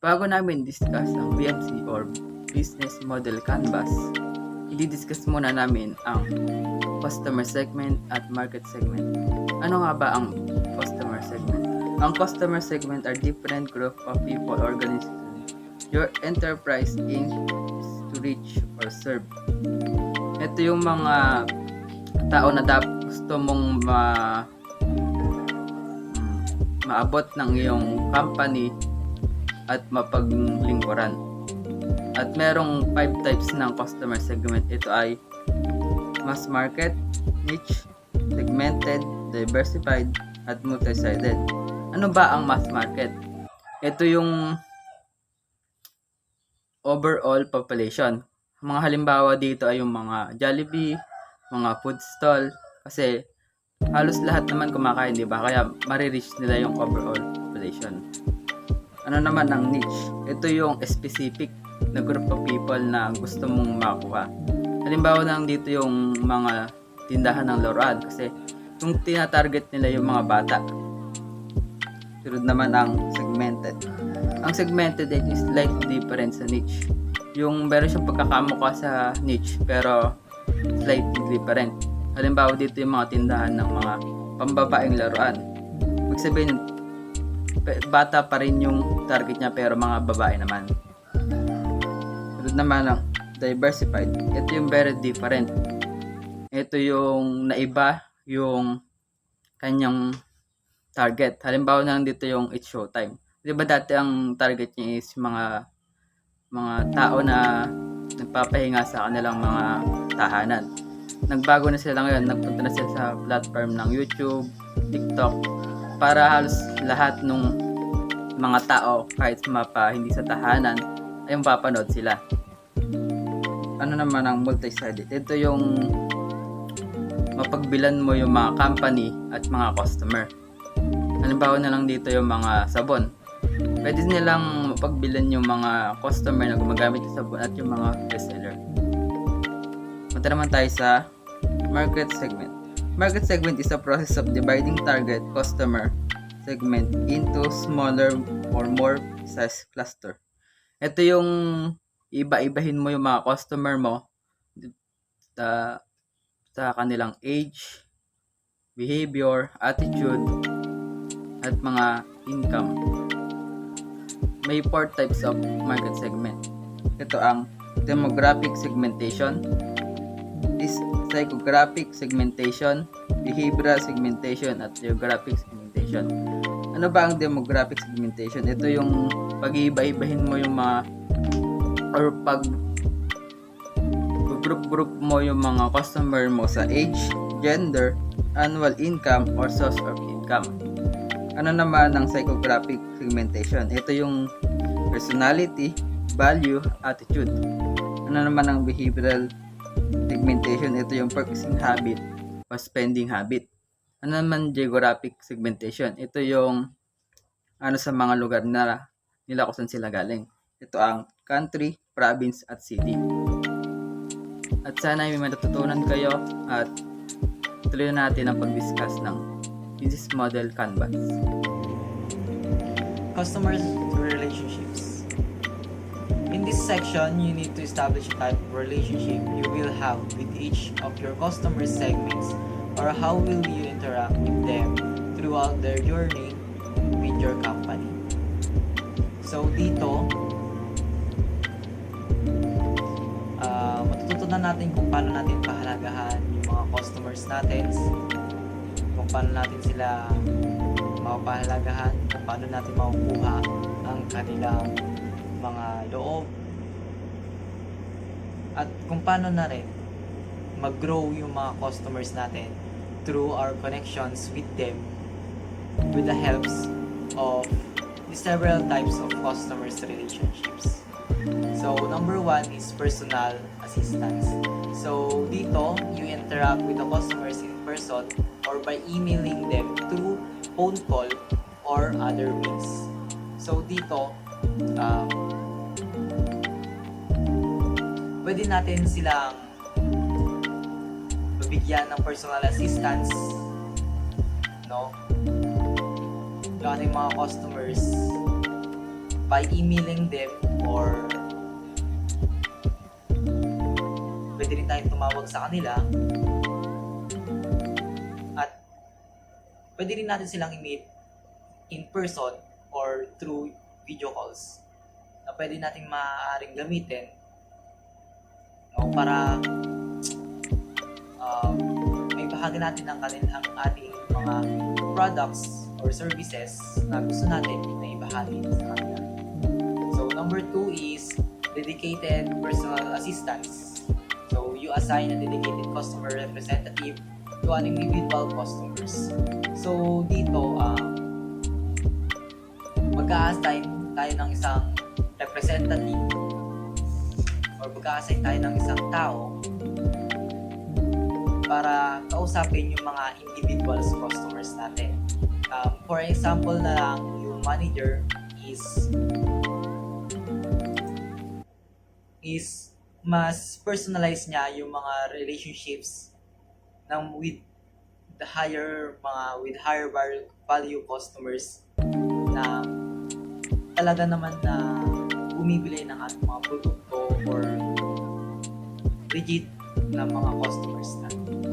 Bago namin discuss ang BMC or Business Model Canvas, i-discuss muna namin ang customer segment at market segment. Ano nga ba ang customer segment? Ang customer segment are different group of people or organizations your enterprise aims to reach or serve. Ito yung mga tao na gusto mong maabot ng iyong company at mapaglingkuran. At merong 5 types ng customer segment. Ito ay mass market, niche, segmented, diversified, at multi-sided. Ano ba ang mass market? Ito yung overall population. Mga halimbawa dito ay yung mga Jollibee, mga food stall, kasi halos lahat naman kumakain, di ba? Kaya marireach nila yung overall population. Ano naman ang niche? Ito yung specific na group of people na gusto mong makuha. Halimbawa lang dito yung mga tindahan ng laruan, kasi yung tina-target nila yung mga bata. Sunod naman ang segmented. Ang segmented is slightly different sa niche. Yung meron siyang pagkakamukha sa niche pero slightly different. Halimbawa dito yung mga tindahan ng mga pambabaeng laruan. Ibig sabihin, bata pa rin yung target niya pero mga babae naman. Sunod naman ang diversified. Ito yung very different. Ito yung naiba yung kanyang target. Halimbawa lang dito yung It's Showtime. Diba dati ang target niya is mga tao na nagpapahinga sa kanilang mga tahanan. Nagbago na sila ngayon, nagpunta na sila sa platform ng YouTube, TikTok, para halos lahat ng mga tao kahit hindi sa tahanan ay mapapanood sila. Ano naman ang multi-sided? Ito yung mapagbilan mo yung mga company at mga customer. Halimbawa na lang dito yung mga sabon. Pwede nilang mapagbilan yung mga customer na gumagamit ng sabon at yung mga bestseller. Punta naman tayo sa market segment. Market segment is a process of dividing target customer segment into smaller or more precise cluster. Ito yung iba-ibahin mo yung mga customer mo sa kanilang age, behavior, attitude, at mga income. May 4 types of market segment. Ito ang demographic segmentation, psychographic segmentation, behavioral segmentation, at geographic segmentation. Ano ba ang demographic segmentation? Ito yung pag-iiba-ibahin mo yung mga or group mo yung mga customer mo sa age, gender, annual income, or source of income. Ano naman ang psychographic segmentation? Ito yung personality, value, attitude. Ano naman ang behavioral segmentation? Ito yung purchasing habit o spending habit. Ano naman geographic segmentation? Ito yung sa mga lugar na nila kung saan sila galing. Ito ang country, province, at city. At sana may matutunan kayo at tuloy natin ang pag-discuss ng Business Model Canvas. Customer relationships. In this section, you need to establish a type of relationship you will have with each of your customer segments, or how will you interact with them throughout their journey with your company. So dito, matututunan natin kung paano natin pahalagahan yung mga customers natin, kung paano natin sila mapahalagahan, kung paano natin makukuha ang kanilang mga loob, at kung paano na rin mag-grow yung mga customers natin through our connections with them with the helps of the several types of customers relationships. So, number 1 is personal assistance. So, dito, you interact with the customers in person or by emailing them through phone call or other means. So, dito, pwede natin silang bigyan ng personal assistance, no? Yung ating mga customers by emailing them, or pwede rin tayong tumawag sa kanila, at pwede rin natin silang i-meet in person or through video calls na pwede nating maaaring gamitin, no, para may bahagi natin ang ating mga products or services na gusto natin na ibahagi sa kanila. So number 2 is dedicated personal assistance. So you assign a dedicated customer representative to an individual customers. So dito mag-a-assign tayo ng isang representative or mag-a-assign tayo ng isang tao para kausapin yung mga individuals customers natin. For example na lang, yung manager is mas personalize niya yung mga relationships with higher value customers na talaga naman na bumibili ng ating mga produkto or legit na mga customers natin.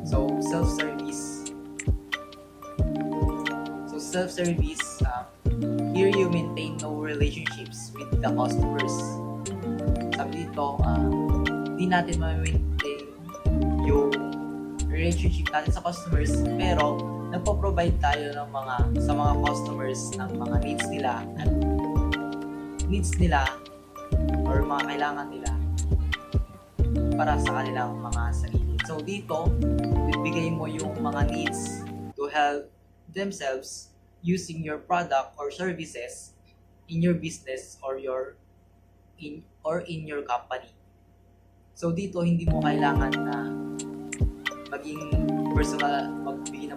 So self-service, here you maintain no relationships with the customers. Sabi dito, hindi natin ma-maintain yung relationship natin sa customers, pero nagpo-provide tayo ng sa mga customers ng mga needs nila or mga kailangan nila para sa kanilang mga sarili. So dito, bibigay mo yung mga needs to help themselves using your product or services in your business or in your company. So dito, hindi mo kailangan na magbigay ng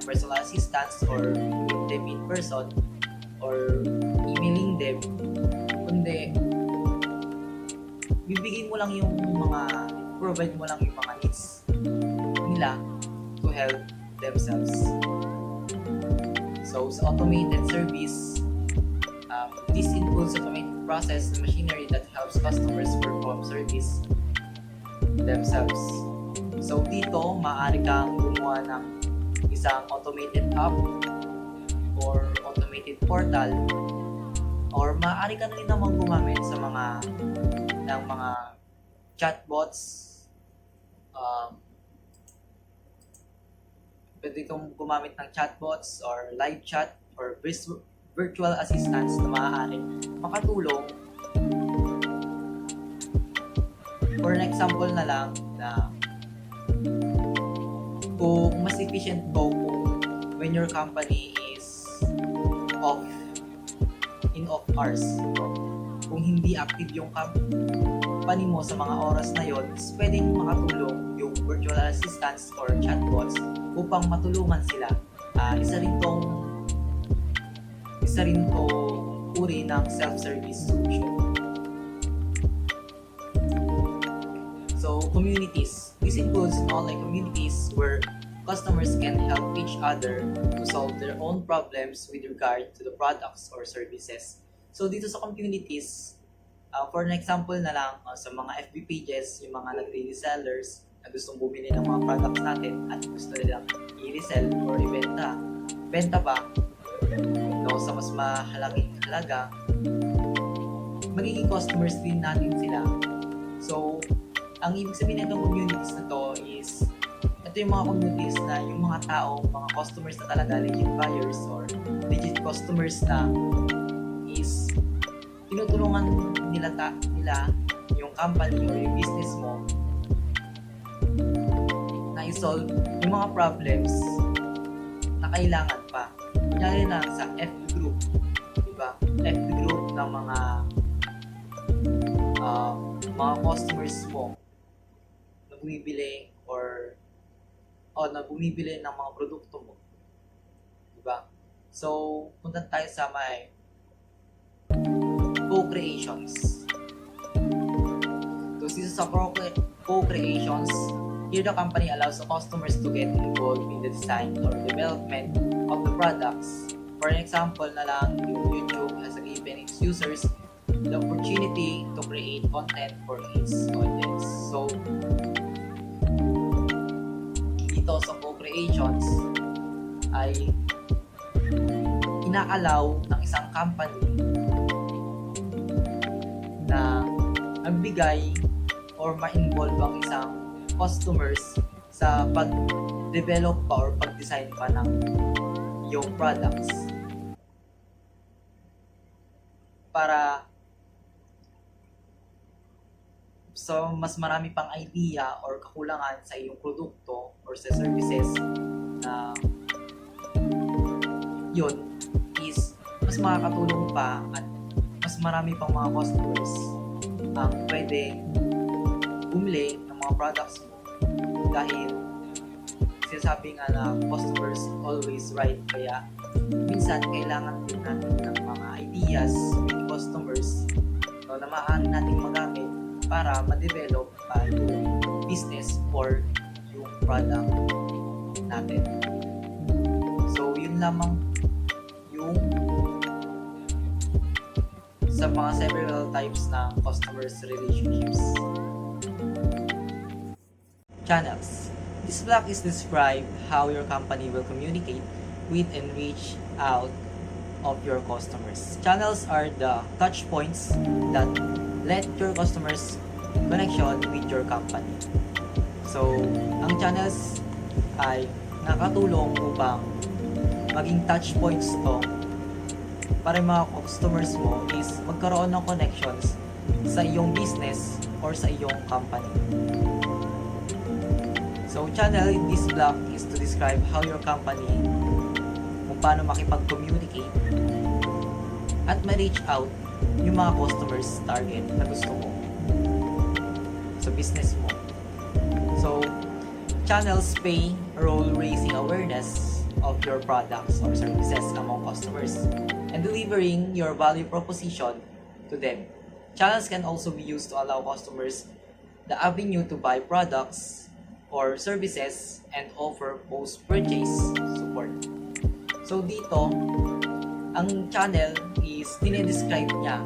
personal assistance or meet them in person or emailing them, kundi provide mo lang yung mga needs nila to help themselves. So sa automated service, this includes automated process and machinery that helps customers perform service themselves. So dito, maaari kang gumawa ng isang automated app or automated portal, or maaari ka na rin naman gumamit sa mga chatbots. Pwede kang gumamit ng chatbots or live chat or virtual assistants na maaari makatulong. For an example na lang, na kung mas efficient po when your company is in off hours. Kung hindi active yung company mo sa mga oras na yon, pwedeng makatulong yung virtual assistants or chatbots upang matulungan sila. Isa rin tong uri ng self-service solution. So, communities. This includes online communities where customers can help each other to solve their own problems with regard to the products or services. So, dito sa communities, for an example na lang, sa mga FB pages, yung mga nagre-resellers na gustong bumili ng mga products natin at gusto nilang i-resell or benta pa, no, sa mas mahalagang halaga, magiging customers din natin sila. So, ang ibig sabihin ng communities na to is, ito yung mga communities na yung mga tao, mga customers na talaga, legit buyers or legit customers na is tinutulungan nila yung company or yung business mo na i-solve yung mga problems na kailangan pa. Kunyari na sa FB group, diba? FB group ng mga customers mo na bumibili na bumibili ng mga produkto mo, diba? So, punta tayo sa may co-creations. So, dito sa co-creations, here the company allows the customers to get involved in the design or development of the products. For example na lang, yung YouTube has given its its users the opportunity to create content for its audience. So, dito sa co-creations ay inaalaw ng isang company na magbigay or ma-involve ang isang customers sa pag-develop pa or pag-design pa ng yung products para so mas marami pang idea or kakulangan sa iyong produkto or sa services na yun is mas makakatulong pa at mas marami pang mga customers ang pwede bumili ng mga products mo dahil sinasabi nga na customers always right, kaya minsan kailangan din natin ng mga ideas with customers no, na maaari natin magamit para ma-develop pa yung business or yung product natin. So yun lamang yung sa mga several types ng customers relationships. Channels. This block is describe how your company will communicate with and reach out of your customers. Channels are the touch points that let your customers connection with your company. So, ang channels ay nakatulong upang maging touch points to para yung mga customers mo is magkaroon ng connections sa iyong business or sa iyong company. So, channel in this block is to describe how your company kung paano makipag-communicate at ma-reach out yung mga customers target na gusto mo sa business mo. So, channels play a role raising awareness of your products or services among customers and delivering your value proposition to them. Channels can also be used to allow customers the avenue to buy products or services and offer post-purchase support. So dito, ang channel is dinedescribe niya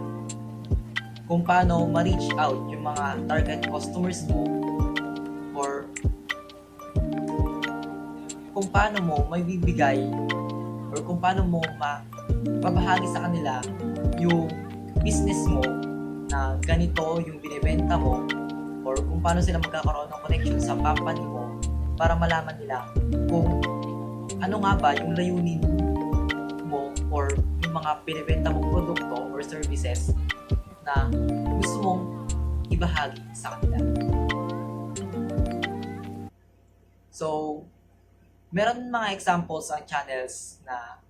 kung paano ma-reach out yung mga target customers mo or kung paano mo may bibigay or kung paano mo mapapahagi sa kanila yung business mo na ganito yung binibenta mo or kung paano sila magkakaroon ng connection sa company mo para malaman nila kung ano nga ba yung layunin mo or yung mga binibenta mong produkto or services na gusto mong ibahagi sa kanila. So, meron mga examples ang channels na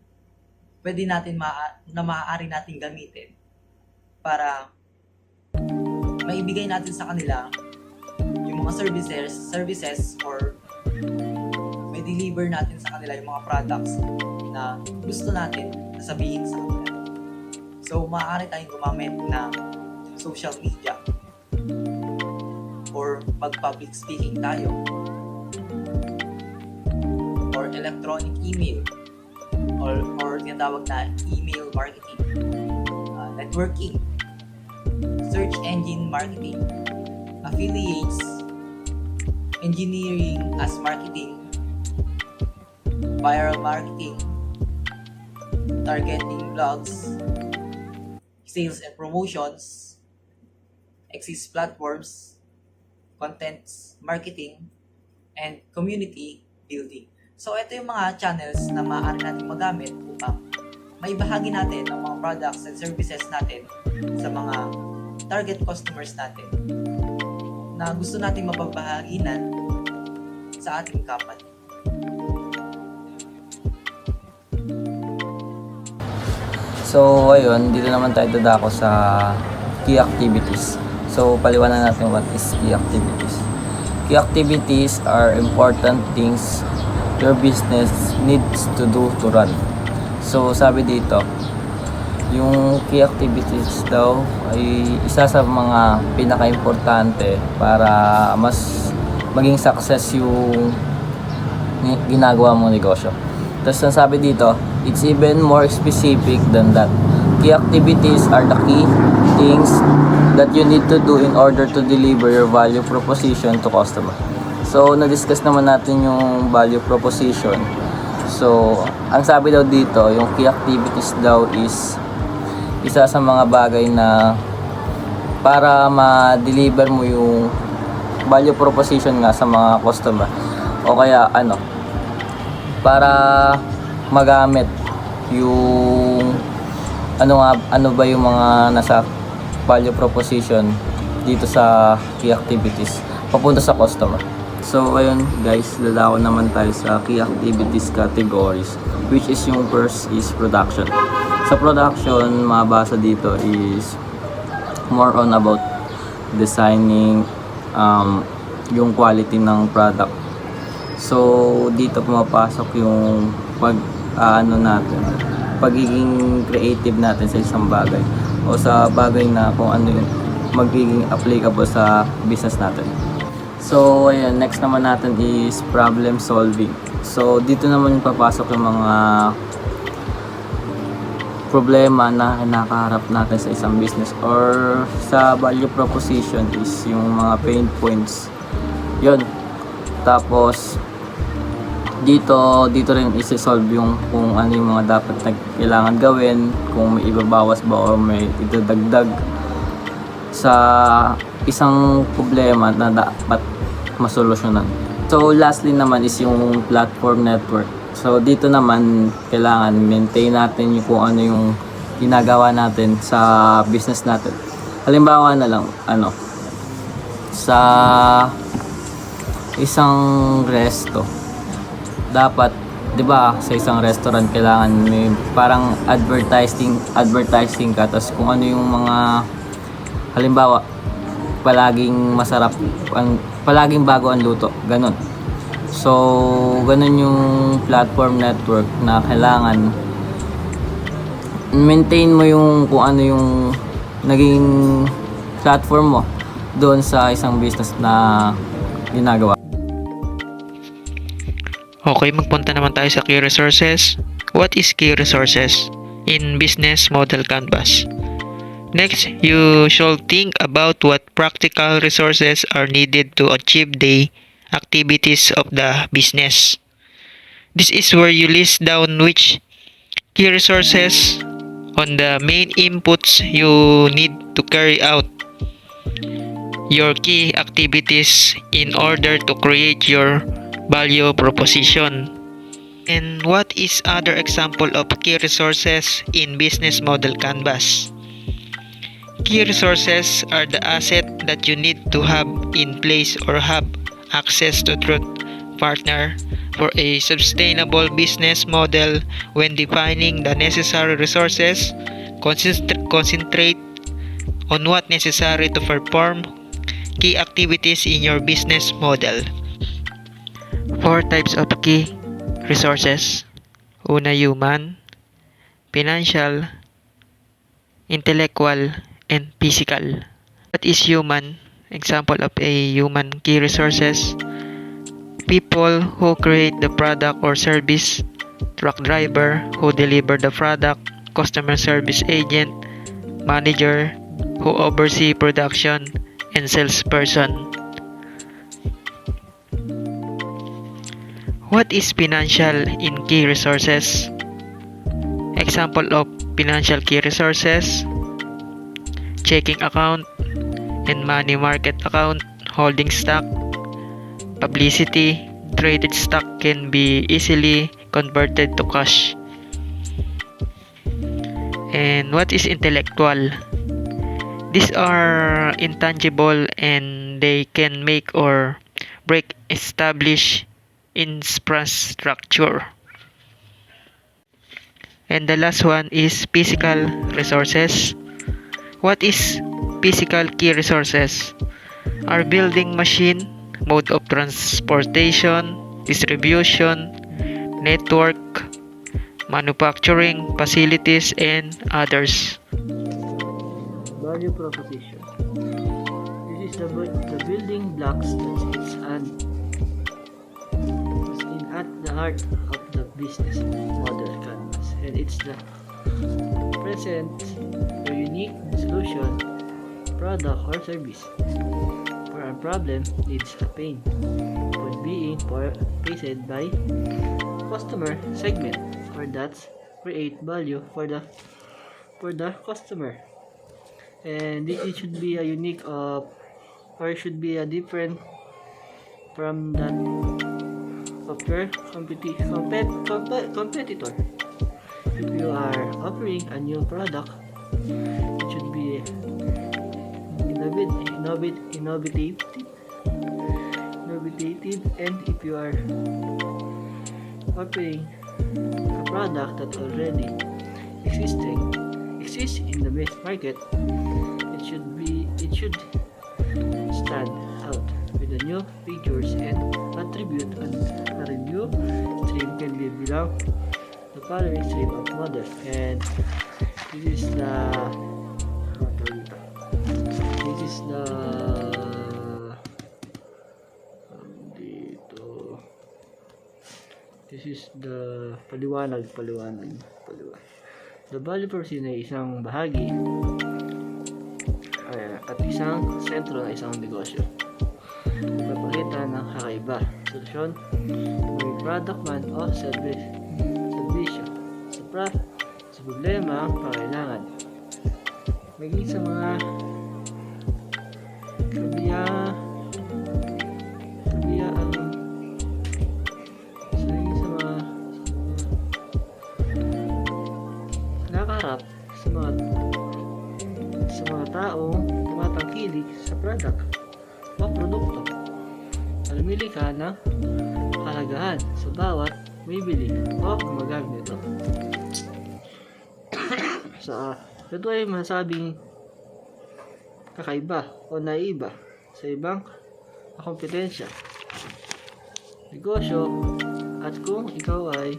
pwede natin na maaari natin gamitin para maibigay natin sa kanila yung mga services or may deliver natin sa kanila yung mga products na gusto natin na sabihin sa kanila. So, maaari tayong gumamit ng social media or mag-public speaking tayo or electronic email or tinatawag na email marketing, networking, search engine marketing, affiliates, engineering as marketing, viral marketing, targeting blogs, sales and promotions, exist platforms, contents marketing, and community building. So, ito yung mga channels na maaari natin magamit upang maibahagi natin ang mga products and services natin sa mga target customers natin na gusto natin mapabahaginan sa ating company. So, ayun, dito naman tayo dadako sa key activities. So, paliwanag natin what is key activities. Key activities are important things your business needs to do to run. So, sabi dito, yung key activities daw ay isa sa mga pinaka-importante para mas maging success yung ginagawa mong negosyo. Tapos, ang sabi dito, it's even more specific than that. key activities are the key things that you need to do in order to deliver your value proposition to customer. So, na-discuss naman natin yung value proposition. So, ang sabi daw dito, yung key activities daw is isa sa mga bagay na para ma-deliver mo yung value proposition nga sa mga customer. O kaya para magamit yung ano ba yung mga nasa value proposition dito sa key activities papunta sa customer. So ayun guys, dadako naman tayo sa key activities categories, which is yung first is production. Sa production, mabasa dito is more on about designing yung quality ng product. So dito pumapasok yung pagiging creative natin sa isang bagay o sa bagay na kung ano yung magiging applicable sa business natin. So ayun, next naman natin is problem solving. So dito naman papasok yung mga problema na nakaharap natin sa isang business or sa value proposition is yung mga pain points. Yun. Tapos dito rin isi-solve yung kung ano yung mga dapat na kailangan gawin, kung may ibabawas ba o may idadagdag sa isang problema na dapat masolusyonan. So lastly naman is yung platform network. So dito naman kailangan maintain natin yung kung ano yung ginagawa natin sa business natin. Halimbawa na lang sa isang resto, dapat 'di ba sa isang restaurant kailangan may parang advertising ka, tapos kung ano yung mga halimbawa palaging masarap, palaging bago ang luto, ganun. So ganun yung platform network na kailangan maintain mo yung kung ano yung naging platform mo doon sa isang business na ginagawa. Okay, magpunta naman tayo sa key resources. What is key resources in business model canvas? Next, you should think about what practical resources are needed to achieve the activities of the business. This is where you list down which key resources on the main inputs you need to carry out your key activities in order to create your value proposition. And what is other example of key resources in business model canvas? Key resources are the asset that you need to have in place or have access to through partner for a sustainable business model. When defining the necessary resources, concentrate on what necessary to perform key activities in your business model. 4 types of key resources. Una, human, financial, intellectual, and physical. What is human? Example of a human key resources: people who create the product or service, truck driver who deliver the product, customer service agent, manager who oversee production, and salesperson. What is financial in key resources? Example of financial key resources: checking account and money market account, holding stock, publicity, traded stock can be easily converted to cash. And what is intellectual? These are intangible and they can make or break established infrastructure. And the last one is physical resources. What is physical key resources? Are building machine, mode of transportation, distribution, network, manufacturing facilities, and others. Value proposition. This is the building blocks that is at the heart of the business model canvas, and it's the presents your unique solution, product, or service for a problem needs a pain point being faced by customer segment, or that's create value for the customer. And it should be a unique or should be a different from that of your competitor. If you are offering a new product, it should be innovative, and if you are offering a product that already exists in the market, it should stand out with the new features and attribute. And a review stream can be belong the following stream of models, and this is the this is the paliwanag. The value proposition ay isang bahagi at isang sentro ng isang negosyo. Nagpapakita ng kakaiba, solusyon, may product man o serbisyo sa problema ang pangailangan. Maging sa mga kabiyaan nakaharap sa mga taong tumatangkilik sa product o produkto. Lumili ka ng kahalagahan sa bawat bibili o gumagamit nito. Ito ay masabing kakaiba o naiba sa ibang kompetensya, negosyo, at kung ikaw ay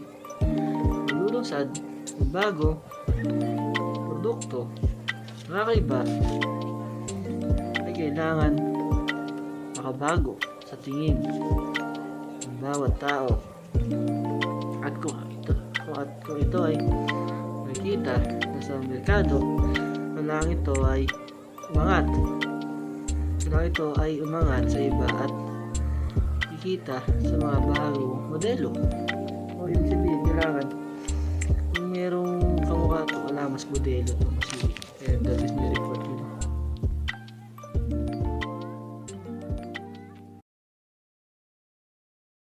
lulunsad ng bagong produkto na kakaiba, ay kailangan makabago sa tingin ng bawat tao. At kung ito ay nakikita na sa merkado, kailangan ito ay umangat sa iba at kikita sa mga bagong modelo. O ibig sabihin, kailangan kung merong kamukha ito, wala mas modelo ito, mas unique. And that is my report.